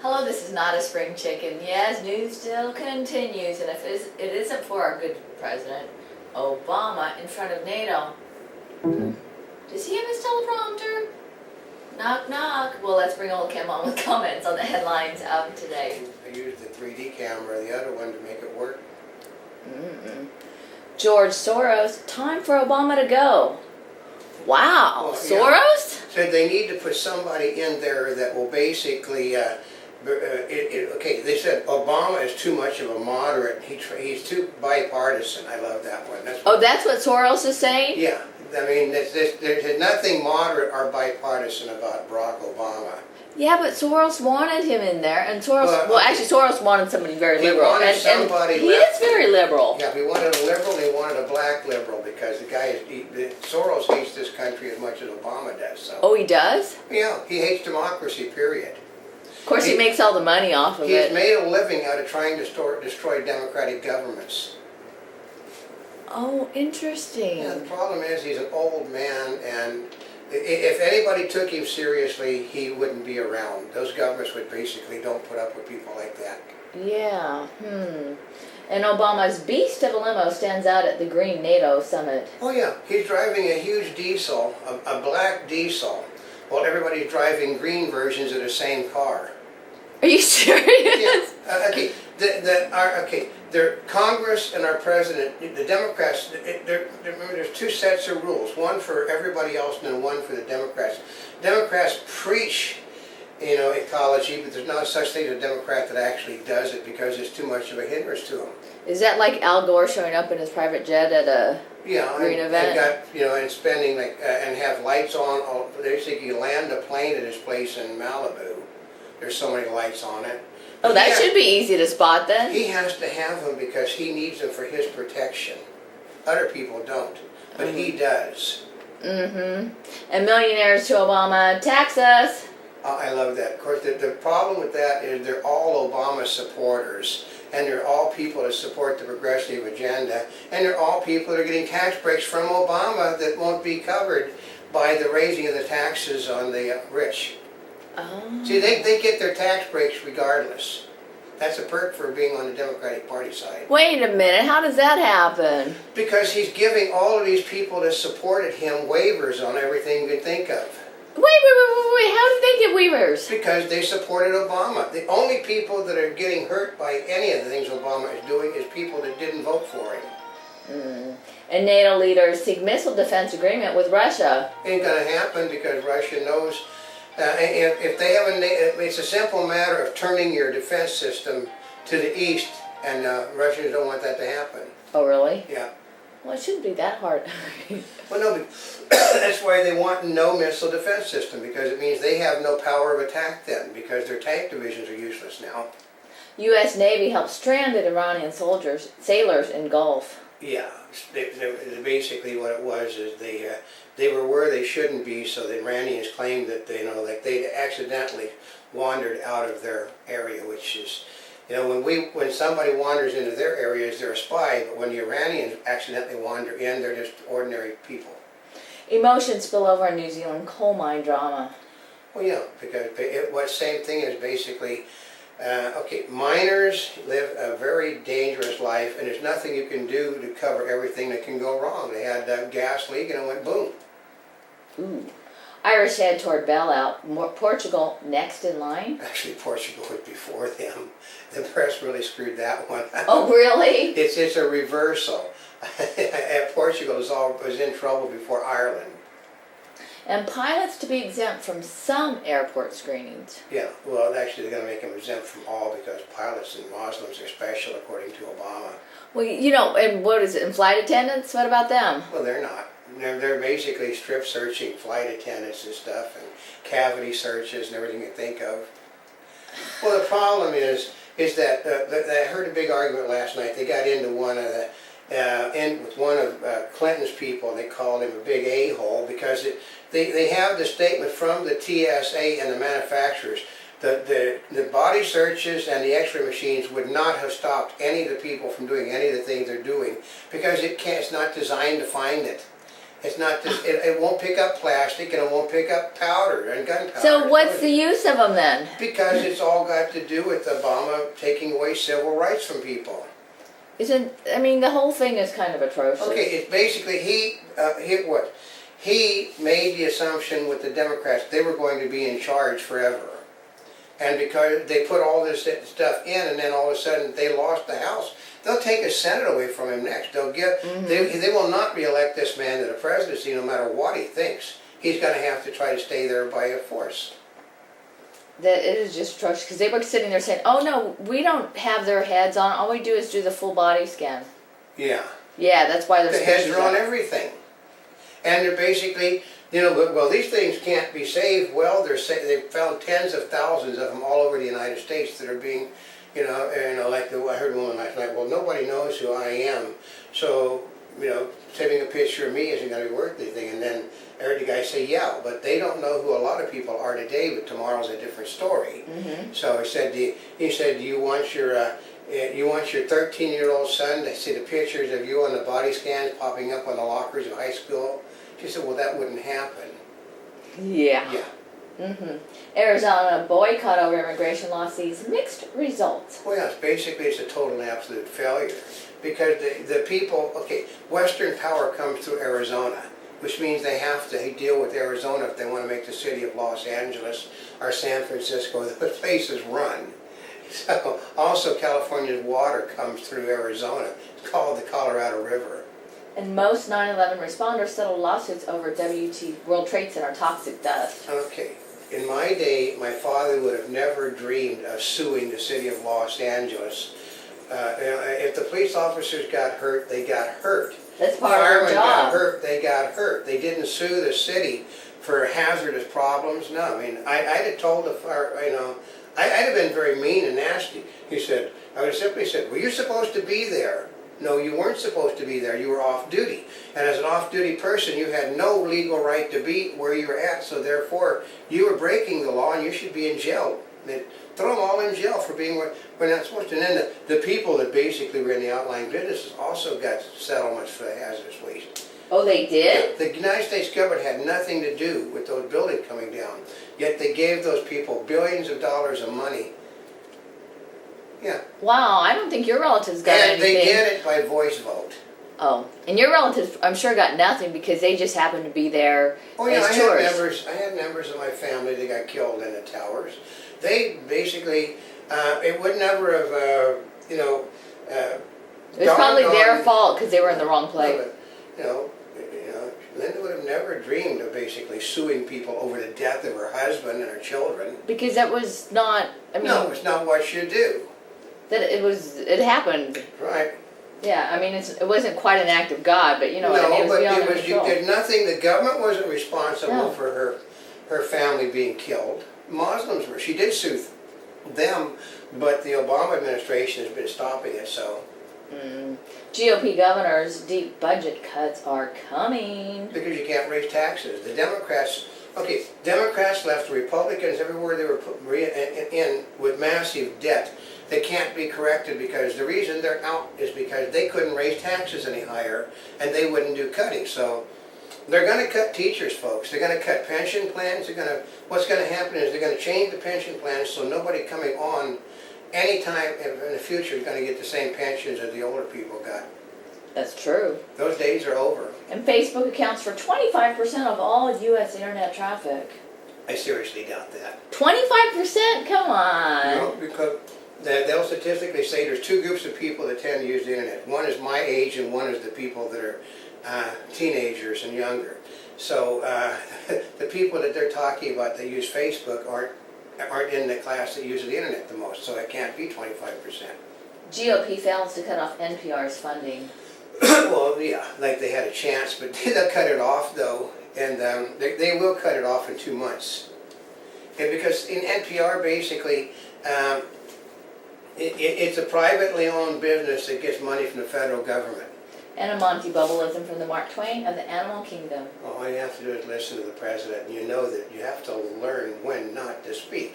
Hello, this is not a spring chicken. Yes, news still continues, and if it isn't for our good president, Obama, in front of NATO. Does he have his teleprompter? Knock, knock. Well, let's bring Oldecam on with comments on the headlines of today. I used the 3D camera, the other one, to make it work. George Soros, time for Obama to go. Wow, Well, Soros? Said they need to put somebody in there that will basically, okay, they said Obama is too much of a moderate. He's too bipartisan. I love that one. That's what Soros is saying? Yeah, I mean, there's nothing moderate or bipartisan about Barack Obama. Yeah, but Soros wanted him in there, and Soros, actually Soros wanted somebody very liberal. He wanted somebody he is very liberal. Yeah, he wanted a liberal, and he wanted a black liberal, because the guy, Soros hates this country as much as Obama does. So. Oh, he does? Yeah, he hates democracy, period. Of course, he makes all the money off of it. He's made a living out of trying to destroy democratic governments. Oh, interesting. Yeah, the problem is he's an old man, and if anybody took him seriously, he wouldn't be around. Those governments would basically don't put up with people like that. Yeah, And Obama's beast of a limo stands out at the Green NATO Summit. Oh yeah, he's driving a huge diesel, a black diesel, while everybody's driving green versions of the same car. Are you serious? Yeah. Okay. Their Congress and our president, the Democrats. Remember, there's two sets of rules: one for everybody else, and then one for the Democrats. Democrats preach, ecology, but there's not such thing as a Democrat that actually does it because it's too much of a hindrance to them. Is that like Al Gore showing up in his private jet at a green event? And spending and have lights on. Basically, you land a plane at his place in Malibu. There's so many lights on it. Oh, that should be easy to spot then. He has to have them because he needs them for his protection. Other people don't, but he does. And millionaires to Obama, tax us. I love that. Of course, the problem with that is they're all Obama supporters, and they're all people that support the progressive agenda, and they're all people that are getting tax breaks from Obama that won't be covered by the raising of the taxes on the rich. Oh. See, they get their tax breaks regardless. That's a perk for being on the Democratic Party side. Wait a minute, how does that happen? Because he's giving all of these people that supported him waivers on everything you could think of. Wait, how did they get waivers? Because they supported Obama. The only people that are getting hurt by any of the things Obama is doing is people that didn't vote for him. And NATO leaders seek missile defense agreement with Russia. Ain't going to happen because Russia knows. If they have it's a simple matter of turning your defense system to the east, and Russians don't want that to happen. Oh, really? Yeah. Well, it shouldn't be that hard. Well, no, but that's why they want no missile defense system, because it means they have no power of attack then, because their tank divisions are useless now. U.S. Navy helps stranded Iranian sailors in Gulf. Yeah, basically what it was is they were where they shouldn't be, so the Iranians claimed that they accidentally wandered out of their area, which is, when somebody wanders into their areas, they're a spy, but when the Iranians accidentally wander in, they're just ordinary people. Emotions spill over on New Zealand coal mine drama. Well, yeah, because same thing is basically. Miners live a very dangerous life, and there's nothing you can do to cover everything that can go wrong. They had a gas leak, and it went boom. Ooh. Irish head toward bailout. Portugal next in line? Actually, Portugal was before them. The press really screwed that one up. Oh, really? It's a reversal. Portugal was in trouble before Ireland. And pilots to be exempt from some airport screenings. Yeah, well, actually, they're going to make them exempt from all because pilots and Muslims are special, according to Obama. Well, and what is it, and flight attendants? What about them? Well, they're not. They're basically strip searching flight attendants and stuff, and cavity searches and everything you think of. Well, the problem is that I heard a big argument last night. They got into with one of Clinton's people. They called him a big a-hole because they have the statement from the TSA and the manufacturers. The body searches and the x-ray machines would not have stopped any of the people from doing any of the things they're doing because it's not designed to find it. It's not just, it won't pick up plastic and it won't pick up powder and gunpowder. So what's the use of them then? Because it's all got to do with Obama taking away civil rights from people. I mean, the whole thing is kind of atrocious. Okay, it's basically, he made the assumption with the Democrats they were going to be in charge forever. And because they put all this stuff in and then all of a sudden they lost the House, they'll take a Senate away from him next. They'll give, they will not re-elect this man to the presidency no matter what he thinks. He's going to have to try to stay there by a force. That it is just atrocious because they were sitting there saying, "Oh no, we don't have their heads on. All we do is do the full body scan." Yeah. Yeah, that's why they're. The heads are on everything, and they're basically, well, these things can't be saved. Well, they've found tens of thousands of them all over the United States that are being, like I heard one last night. Well, nobody knows who I am, so taking a picture of me isn't going to be worth anything. And then I heard the guy say, yeah, but they don't know who a lot of people are today, but tomorrow's a different story. So he said, do you want your 13-year-old son to see the pictures of you on the body scans popping up on the lockers in high school? She said, well, that wouldn't happen. Yeah. Yeah. Arizona boycott over immigration law sees mixed results. Well, yes, basically it's a total and absolute failure. Because the people, Western power comes through Arizona, which means they have to deal with Arizona if they want to make the city of Los Angeles or San Francisco, the places run. So also California's water comes through Arizona. It's called the Colorado River. And most 9/11 responders settled lawsuits over World Trade Center toxic dust. Okay. In my day, my father would have never dreamed of suing the city of Los Angeles. If the police officers got hurt, they got hurt. That's part of their Firemen job. got hurt, they got hurt. They didn't sue the city for hazardous problems. No, I mean, I'd have told the fire, I'd have been very mean and nasty. I would have simply said, well, you're supposed to be there. No, you weren't supposed to be there. You were off duty. And as an off-duty person, you had no legal right to be where you were at. So therefore, you were breaking the law and you should be in jail. Throw them all in jail for being where they're not supposed to. And then the people that basically were in the outlying businesses also got settlements for the hazardous waste. Oh, they did? The United States government had nothing to do with those buildings coming down. Yet they gave those people billions of dollars of money. Yeah. Wow, I don't think your relatives got anything. And they did it by voice vote. Oh, and your relatives, I'm sure, got nothing because they just happened to be there as tourists. I had members of my family that got killed in the towers. They basically, it would never have, it was probably their fault because they were in the wrong place. Linda would have never dreamed of basically suing people over the death of her husband and her children. Because that was not, no, it's not what you do. That it happened. Right. Yeah, I mean, it wasn't quite an act of God, but you know what I mean? No, but you did nothing, the government wasn't responsible for her family being killed. Muslims were. She did sue them, but the Obama administration has been stopping it, so. GOP governors' deep budget cuts are coming. Because you can't raise taxes. The Democrats left the Republicans everywhere they were in with massive debt. They can't be corrected because the reason they're out is because they couldn't raise taxes any higher and they wouldn't do cutting. So they're going to cut teachers, folks. They're going to cut pension plans. What's going to happen is they're going to change the pension plans so nobody coming on anytime in the future is going to get the same pensions as the older people got. That's true. Those days are over. And Facebook accounts for 25% of all U.S. internet traffic. I seriously doubt that. 25%? Come on. No, because they'll statistically say there's two groups of people that tend to use the internet. One is my age and one is the people that are teenagers and younger. So the people that they're talking about that use Facebook aren't in the class that uses the internet the most, so it can't be 25%. GOP fails to cut off NPR's funding. Well, yeah, like they had a chance, but they'll cut it off though, and they will cut it off in 2 months. And because in NPR basically, it's a privately owned business that gets money from the federal government. And a Monty Bubbleism from the Mark Twain of the Animal Kingdom. All you have to do is listen to the president, and you know that you have to learn when not to speak.